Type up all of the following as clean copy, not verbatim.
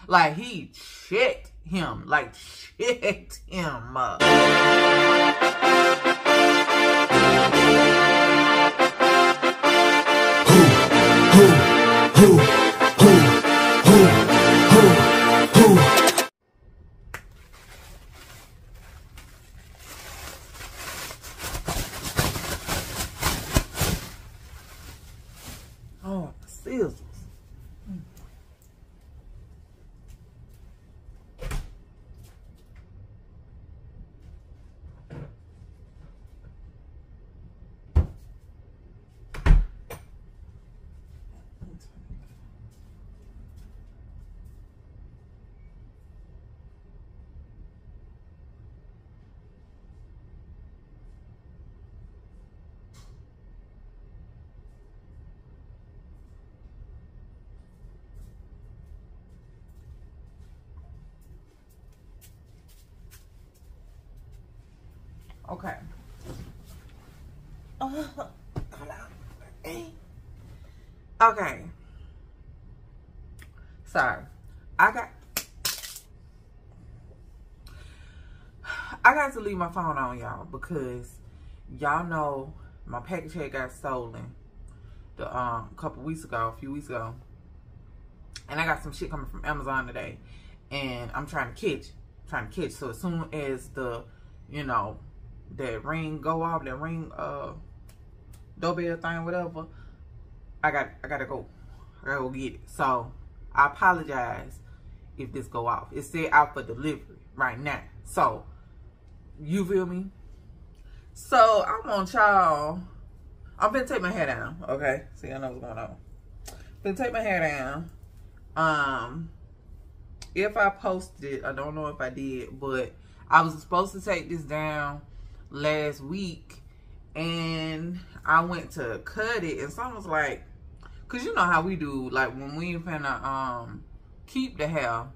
Like, he checked him. Like, checked him up. Oh, scissors. Okay. Okay. Sorry. I got to leave my phone on, y'all, because y'all know my package had got stolen a few weeks ago. And I got some shit coming from Amazon today. And I'm trying to catch. So as soon as the, you know, that ring go off, that ring doorbell thing, whatever, I gotta go get it. So I apologize if this go off. It's set out for delivery right now. So you feel me? So I want y'all, I'm gonna take my hair down, okay? See, I know what's going on. Gonna take my hair down. If I posted, I don't know if I did, but I was supposed to take this down last week, and I went to cut it, and someone was like, cause you know how we do, like when we finna keep the hair,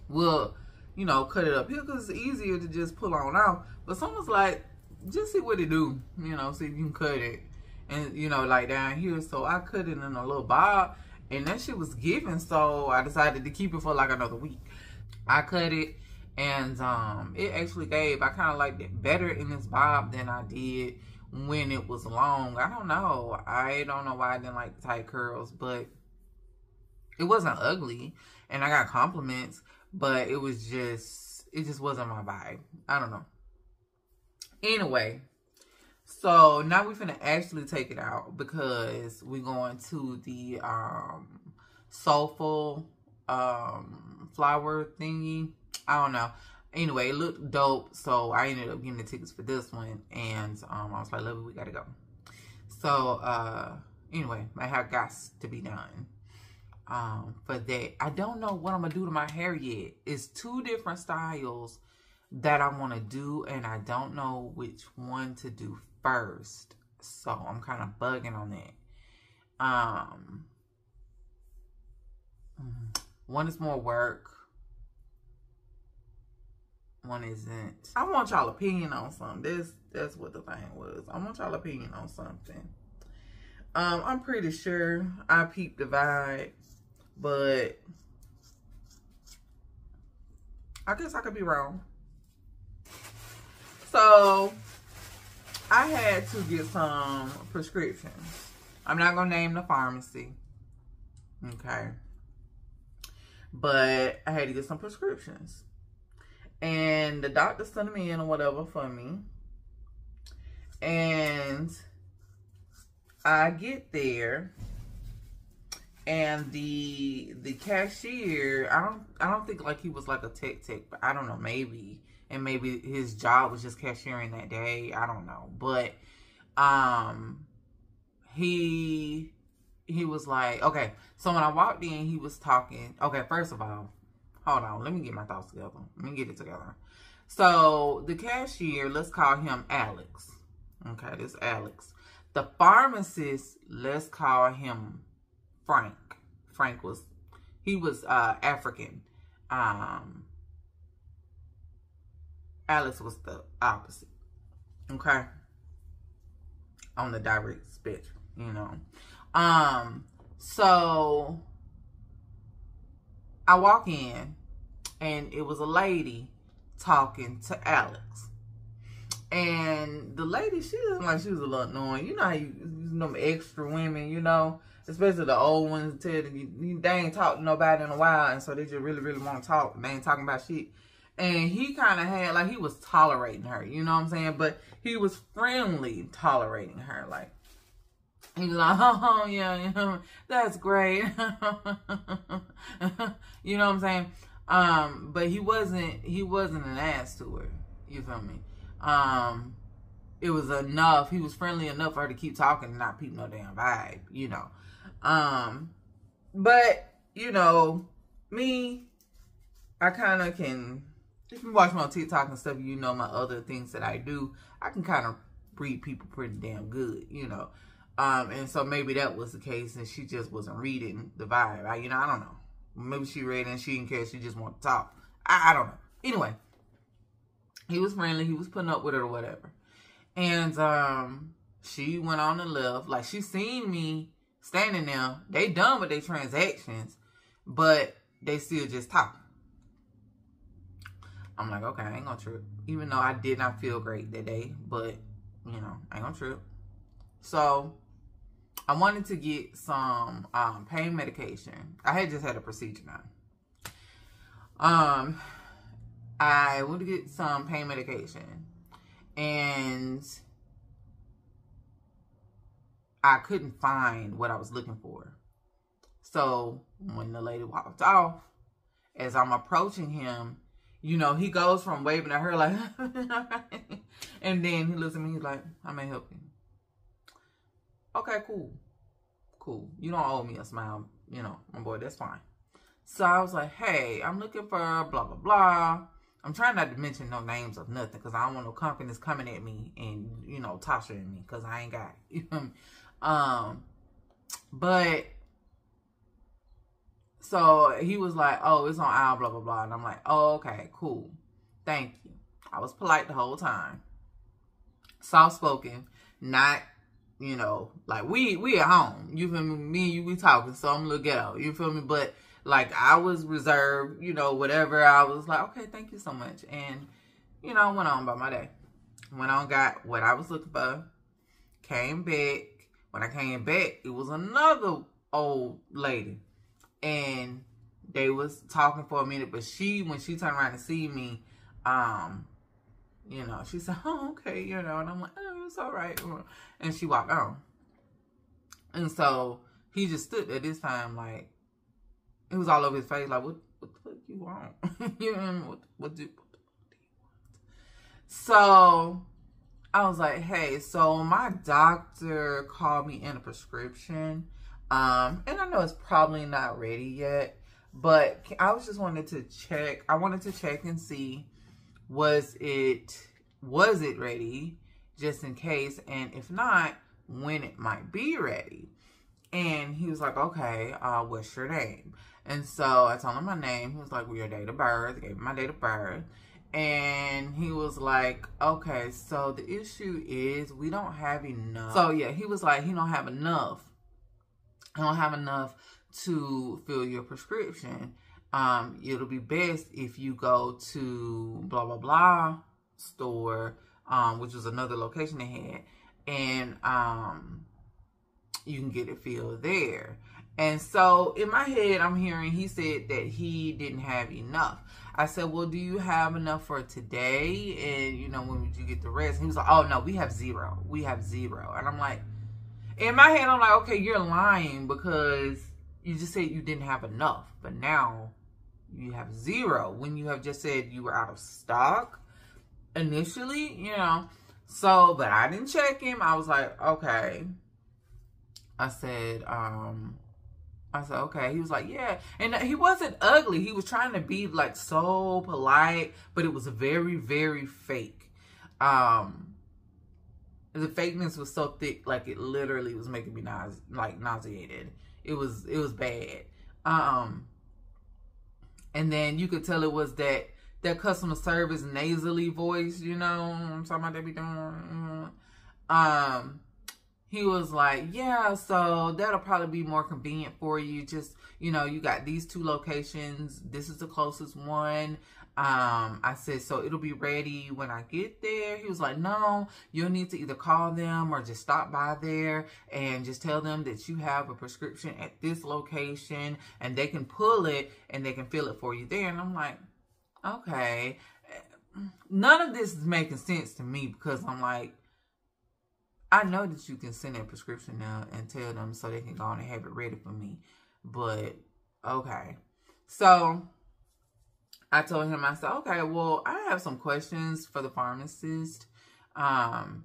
we'll, you know, cut it up here cause it's easier to just pull on out. But someone's like, just see what it do, you know, see if you can cut it, and you know, like down here. So I cut it in a little bob, and that shit was giving, so I decided to keep it for like another week. I cut it, and it actually gave, I kind of liked it better in this bob than I did when it was long. I don't know why I didn't like the tight curls, but it wasn't ugly, and I got compliments, but it just wasn't my vibe. I don't know. Anyway, so now we're finna actually take it out because we're going to the soulful flower thingy. I don't know. Anyway, it looked dope, so I ended up getting the tickets for this one, and I was like, "Lovey, we gotta go." So anyway, my hair got to be done. For that, I don't know what I'm gonna do to my hair yet. It's 2 different styles that I want to do, and I don't know which one to do first, so I'm kind of bugging on that. One is more work, one isn't. I want y'all opinion on something. That's what the thing was. I want y'all opinion on something. I'm pretty sure I peeped the vibe, but I guess I could be wrong. So I had to get some prescriptions. I'm not gonna name the pharmacy, okay? But I had to get some prescriptions, and the doctor sent them in or whatever for me. And I get there, and the cashier, I don't think like he was like a tech, but I don't know, maybe. And maybe his job was just cashiering that day. I don't know. But he was like, okay. So when I walked in, he was talking. Okay, first of all, hold on. Let me get my thoughts together. Let me get it together. So the cashier, let's call him Alex. Okay, this is Alex. The pharmacist, let's call him Frank. Frank was African. Alex was the opposite, okay? On the direct spectrum, you know. So I walk in, and it was a lady talking to Alex. And the lady, she looked like she was a little annoying. You know how you know extra women, you know, especially the old ones, tell you they ain't talked to nobody in a while, and so they just really, really want to talk. They ain't talking about shit. And he kind of had, like, he was tolerating her, you know what I'm saying? But he was friendly tolerating her, like, he was like, oh, yeah, that's great. You know what I'm saying? But he wasn't an ass to her. You feel me? It was enough. He was friendly enough for her to keep talking and not peep no damn vibe, you know. But, you know, me, I kind of can, if you watch me on TikTok and stuff, you know my other things that I do, I can kind of read people pretty damn good, you know. And so maybe that was the case, and she just wasn't reading the vibe. I don't know. Maybe she read and she didn't care. She just wanted to talk. I don't know. Anyway, he was friendly. He was putting up with her or whatever. And she went on and left. Like, she seen me standing there. They done with their transactions, but they still just talking. I'm like, okay, I ain't gonna trip. Even though I did not feel great that day, but, you know, I ain't gonna trip. So I wanted to get some pain medication. I had just had a procedure done. I went to get some pain medication, and I couldn't find what I was looking for. So when the lady walked off, as I'm approaching him, you know, he goes from waving at her like, and then he looks at me, he's like, I may help you. Okay, cool. Cool. You don't owe me a smile, you know, my boy, that's fine. So I was like, hey, I'm looking for blah, blah, blah. I'm trying not to mention no names of nothing, because I don't want no companies coming at me and, you know, Tasha-ing me, because I ain't got it. But, so he was like, oh, it's on aisle, blah, blah, blah. And I'm like, oh, okay, cool. Thank you. I was polite the whole time. Soft-spoken, not, you know, like, we at home. You feel me? Me and you, we talking, so I'm a little ghetto. You feel me? But, like, I was reserved, you know, whatever. I was like, okay, thank you so much. And, you know, went on by my day. Went on, got what I was looking for. Came back. When I came back, it was another old lady. And they was talking for a minute. But when she turned around to see me, you know, she said, oh, okay, you know. And I'm like, oh, it's all right. And she walked on. And so he just stood there this time, like, it was all over his face, like, what the fuck you want? You know, what do you want? So I was like, hey, so my doctor called me in a prescription. And I know it's probably not ready yet, but I was just wanted to check. I wanted to check and see, was it ready, just in case, and if not, when it might be ready. And he was like, okay, what's your name? And so I told him my name. He was like, well, your date of birth. I gave him my date of birth. And he was like, okay, so the issue is we don't have enough. So yeah, he was like, he don't have enough. I don't have enough to fill your prescription. It'll be best if you go to blah, blah, blah store, which was another location they had. And you can get it filled there. And so in my head, I'm hearing he said that he didn't have enough. I said, well, do you have enough for today? And, you know, when would you get the rest? And he was like, oh, no, we have zero. We have zero. And I'm like, in my head, I'm like, okay, you're lying because you just said you didn't have enough. But now you have zero when you have just said you were out of stock initially, you know. So, but I didn't check him. I was like, okay. I said, okay. He was like, yeah. And he wasn't ugly. He was trying to be like so polite, but it was very, very fake. The fakeness was so thick, like it literally was making me nauseated. It was bad. And then you could tell it was that customer service nasally voice, you know, I'm talking about they be doing. he was like, yeah, so that'll probably be more convenient for you. Just, you know, you got these 2 locations. This is the closest one. I said, so it'll be ready when I get there. He was like, no, you'll need to either call them or just stop by there and just tell them that you have a prescription at this location and they can pull it and they can fill it for you there. And I'm like, okay. None of this is making sense to me because I'm like, I know that you can send a prescription now and tell them so they can go on and have it ready for me. But, okay. So, I told him, I said, okay, well, I have some questions for the pharmacist. And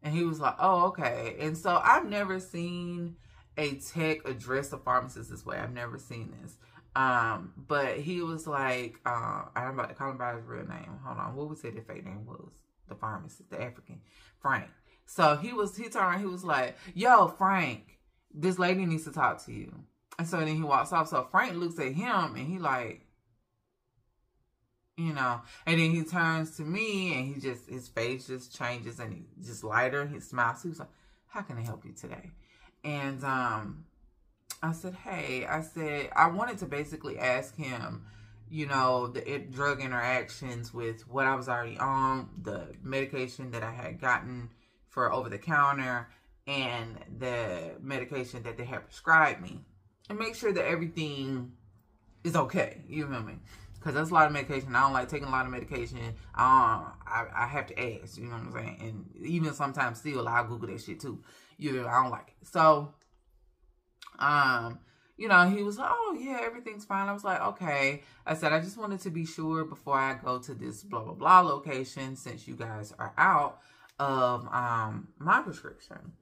he was like, oh, okay. And so, I've never seen a tech address a pharmacist this way. I've never seen this. But he was like, I'm about to call him by his real name. Hold on. What was it the fake name was? The pharmacist, the African. Frank. So he turned around, he was like, yo, Frank, this lady needs to talk to you. And so then he walks off. So Frank looks at him and he like, you know, and then he turns to me and his face just changes and he just lighter. He smiles. He was like, how can I help you today? And, I said, hey, I wanted to basically ask him, you know, the drug interactions with what I was already on, the medication that I had gotten for over the counter, and the medication that they had prescribed me, and make sure that everything is okay. You feel me? Because that's a lot of medication. I don't like taking a lot of medication. I have to ask. You know what I'm saying? And even sometimes still, I'll Google that shit too. You know, I don't like it. So, you know, he was like, oh, yeah, everything's fine. I was like, okay. I said, I just wanted to be sure before I go to this blah, blah, blah location, since you guys are out of my prescription.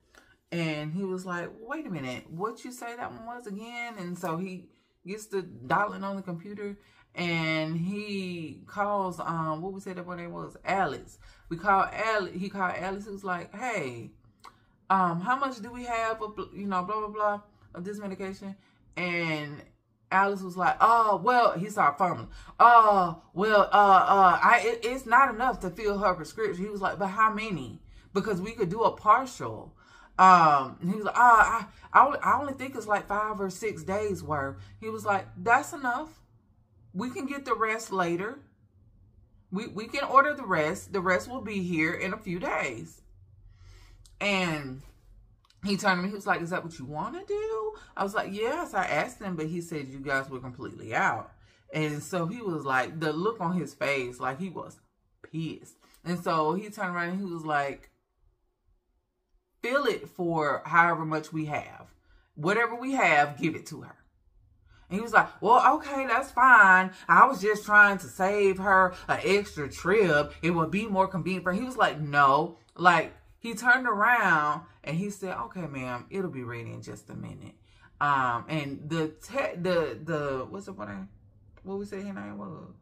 And he was like, wait a minute, what you say that one was again? And so he gets to dialing on the computer and he calls, what we said that one name was? Alex. He called Alex. He was like, hey, how much do we have of, you know, blah, blah, blah, of this medication? And Alice was like, oh, well, he started fumbling. Oh, well, it's not enough to fill her prescription. He was like, but how many? Because we could do a partial. He was like, I only think it's like 5 or 6 days worth. He was like, that's enough. We can get the rest later. We can order the rest. The rest will be here in a few days. And he turned to me, he was like, is that what you want to do? I was like, yes. I asked him, but he said you guys were completely out. And so he was like, the look on his face, like he was pissed. And so he turned around and he was like, fill it for however much we have. Whatever we have, give it to her. And he was like, well, okay, that's fine. I was just trying to save her an extra trip. It would be more convenient for her. He was like, no. Like, he turned around and he said, okay, ma'am, it'll be ready in just a minute. And what's the one? What we said his name was?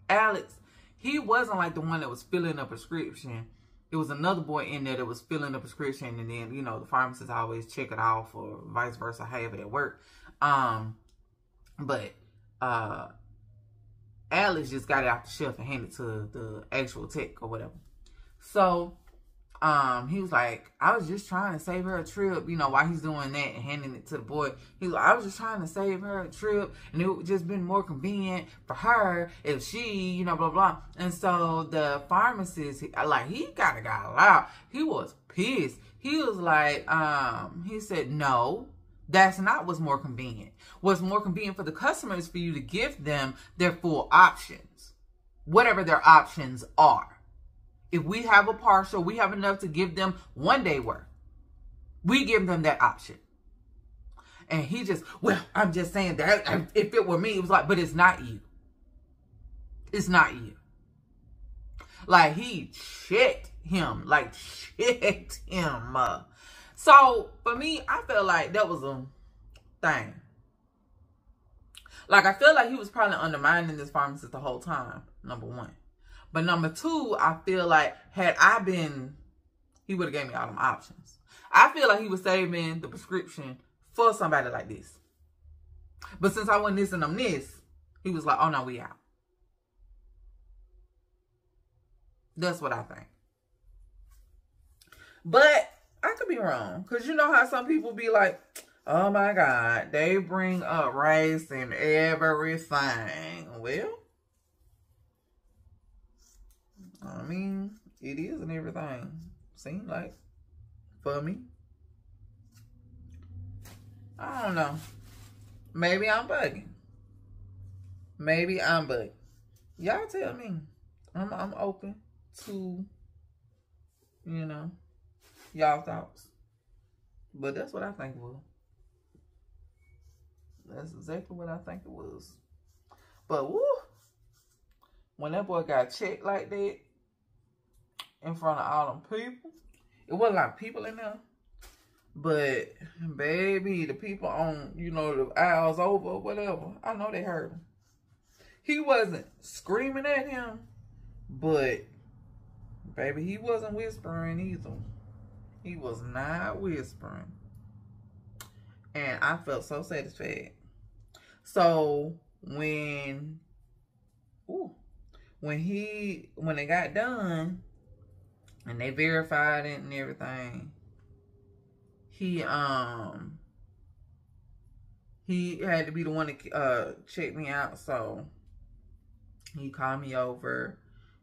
Alex. He wasn't like the one that was filling a prescription. It was another boy in there that was filling the prescription, and then, you know, the pharmacist always check it off or vice versa, however it worked. But Alex just got it off the shelf and handed it to the actual tech or whatever. So, he was like, I was just trying to save her a trip, you know, while he's doing that and handing it to the boy. He was like, I was just trying to save her a trip, and it would just been more convenient for her if she, you know, blah, blah. And so the pharmacist, he kind of got loud. He was pissed. He was like, he said, no, that's not what's more convenient. What's more convenient for the customer is for you to give them their full options, whatever their options are. If we have a partial, we have enough to give them 1 day worth. We give them that option. And he just, well, I'm just saying that if it were me, it was like, but it's not you. It's not you. Like, he checked him. Like, checked him. So, for me, I feel like that was a thing. Like, I feel like he was probably undermining this pharmacist the whole time, number one. But number two, I feel like had I been, he would have gave me all them options. I feel like he was saving the prescription for somebody like this. But since I wasn't listening to him this, he was like, oh no, we out. That's what I think. But I could be wrong. Because you know how some people be like, oh my God, they bring up race and everything. Well, I mean, it is and everything. Seems like, for me. I don't know. Maybe I'm bugging. Maybe I'm bugging. Y'all tell me. I'm open to, you know, y'all thoughts. But that's what I think it was. That's exactly what I think it was. But woo, when that boy got checked like that in front of all them people, it wasn't a lot of people in there. But baby, the people on, you know, the aisles over or whatever, I know they heard him. He wasn't screaming at him, but baby, he wasn't whispering either. He was not whispering. And I felt so satisfied. So when they got done and they verified it and everything, he had to be the one to check me out. So he called me over,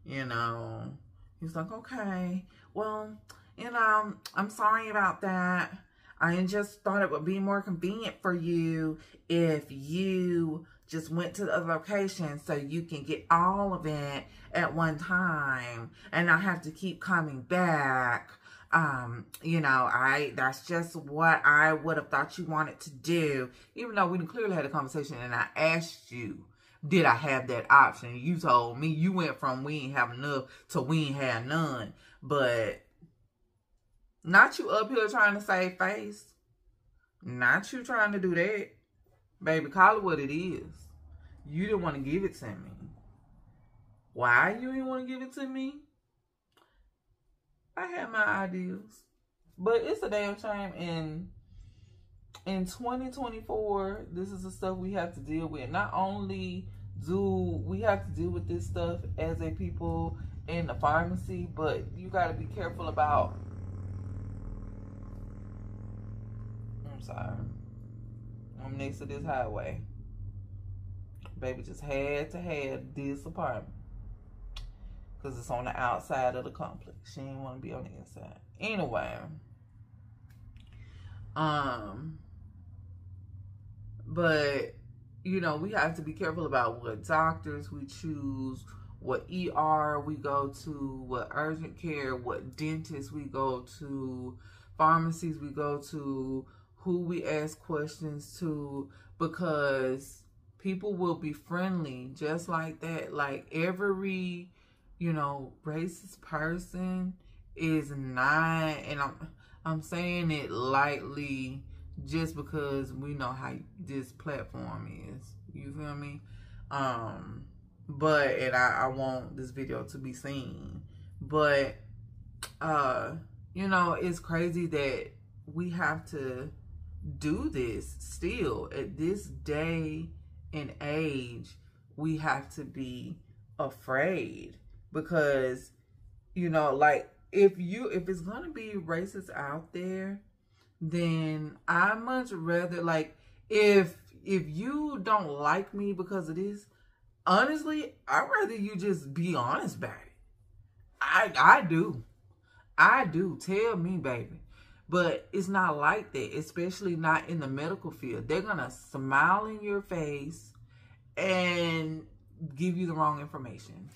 you know. He was like, okay, well, you know, I'm sorry about that. I just thought it would be more convenient for you if you just went to the other location so you can get all of it at one time and not have to keep coming back. You know, that's just what I would have thought you wanted to do. Even though we clearly had a conversation and I asked you, did I have that option? You told me you went from we ain't have enough to we ain't have none. But not you up here trying to save face. Not you trying to do that. Baby, call it what it is. You didn't want to give it to me. Why you didn't want to give it to me? I had my ideas. But it's a damn shame. In 2024, this is the stuff we have to deal with. Not only do we have to deal with this stuff as a people in the pharmacy, but you got to be careful about... I'm sorry. I'm next to this highway. Baby just had to have this apartment. Because it's on the outside of the complex. She didn't want to be on the inside. Anyway. But, you know, we have to be careful about what doctors we choose, what ER we go to, what urgent care, what dentists we go to, pharmacies we go to, who we ask questions to, because people will be friendly just like that. Like every, you know, racist person is not, and I'm saying it lightly just because we know how this platform is. You feel me? But, and I want this video to be seen. But, you know, it's crazy that we have to do this still. At this day and age, we have to be afraid. Because, you know, like, if it's gonna be racists out there, then I much rather, like, if you don't like me because of this, honestly, I'd rather you just be honest about it. I do. Tell me, baby. But it's not like that, especially not in the medical field. They're gonna smile in your face and give you the wrong information.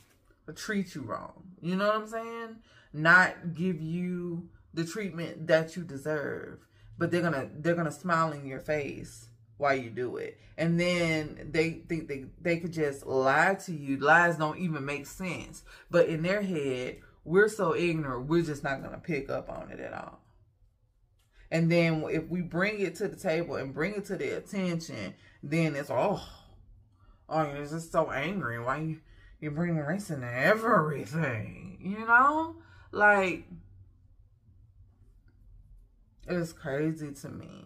Or treat you wrong. You know what I'm saying? Not give you the treatment that you deserve. But they're gonna smile in your face while you do it. And then they think they could just lie to you. Lies don't even make sense. But in their head, we're so ignorant, we're just not gonna pick up on it at all. And then if we bring it to the table and bring it to their attention, then it's, oh, you're just so angry. Why you bring race into everything? You know? Like, it's crazy to me.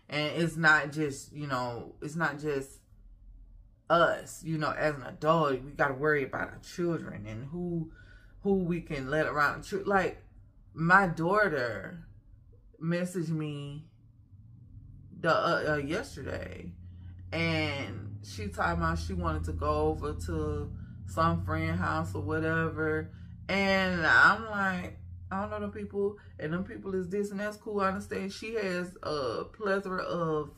And it's not just, you know, it's not just us, you know, as an adult. We got to worry about our children and who we can let around. Like, my daughter messaged me the yesterday, and she talking about she wanted to go over to some friend house or whatever, and I'm like, I don't know them people, and them people is this, and that's cool. I understand. She has a plethora of,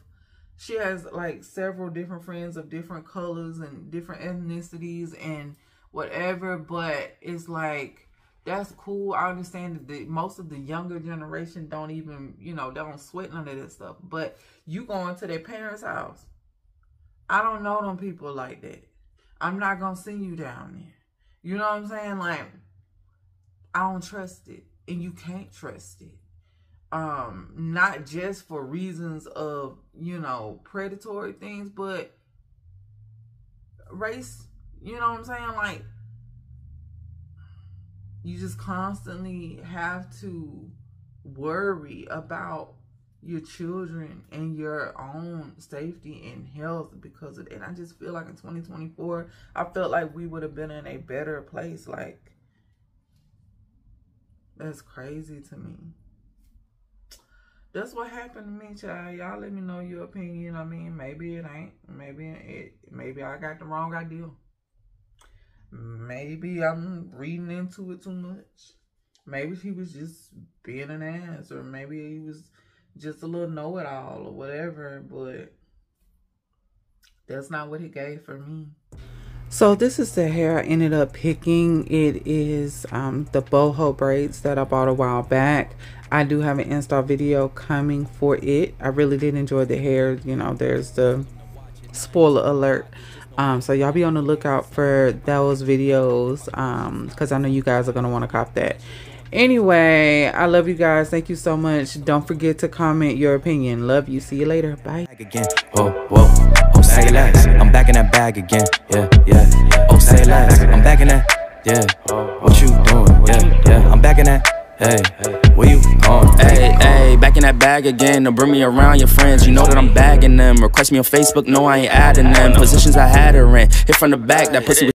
she has like several different friends of different colors and different ethnicities and whatever, but it's like, that's cool. I understand that most of the younger generation don't even, you know, don't sweat none of this stuff. But you going to their parents' house. I don't know them people like that. I'm not going to send you down there. You know what I'm saying? Like, I don't trust it. And you can't trust it. Not just for reasons of, you know, predatory things, but race. You know what I'm saying? Like, you just constantly have to worry about your children and your own safety and health because of it. And I just feel like in 2024, I felt like we would have been in a better place. Like, that's crazy to me. That's what happened to me, child. Y'all let me know your opinion. I mean, maybe it ain't. Maybe I got the wrong idea. Maybe I'm reading into it too much. Maybe he was just being an ass, or maybe he was just a little know-it-all or whatever, but that's not what he gave for me. So this is the hair I ended up picking. It is the boho braids that I bought a while back. I do have an install video coming for it. I really did enjoy the hair. You know, there's the spoiler alert. So y'all be on the lookout for those videos because I know you guys are going to want to cop that. Anyway, I love you guys. Thank you so much. Don't forget to comment your opinion. Love you. See you later. Bye. Again. Whoa, whoa. Oh, say less. I'm back in that bag again. Yeah, yeah. Oh, say less. I'm back in that. Yeah. What you doing? Yeah, yeah. I'm back in that. Hey, where you going? Hey, hey, back in that bag again. Don't bring me around your friends. You know that I'm bagging them. Request me on Facebook. No, I ain't adding them. Positions I had her in. Hit from the back. That pussy.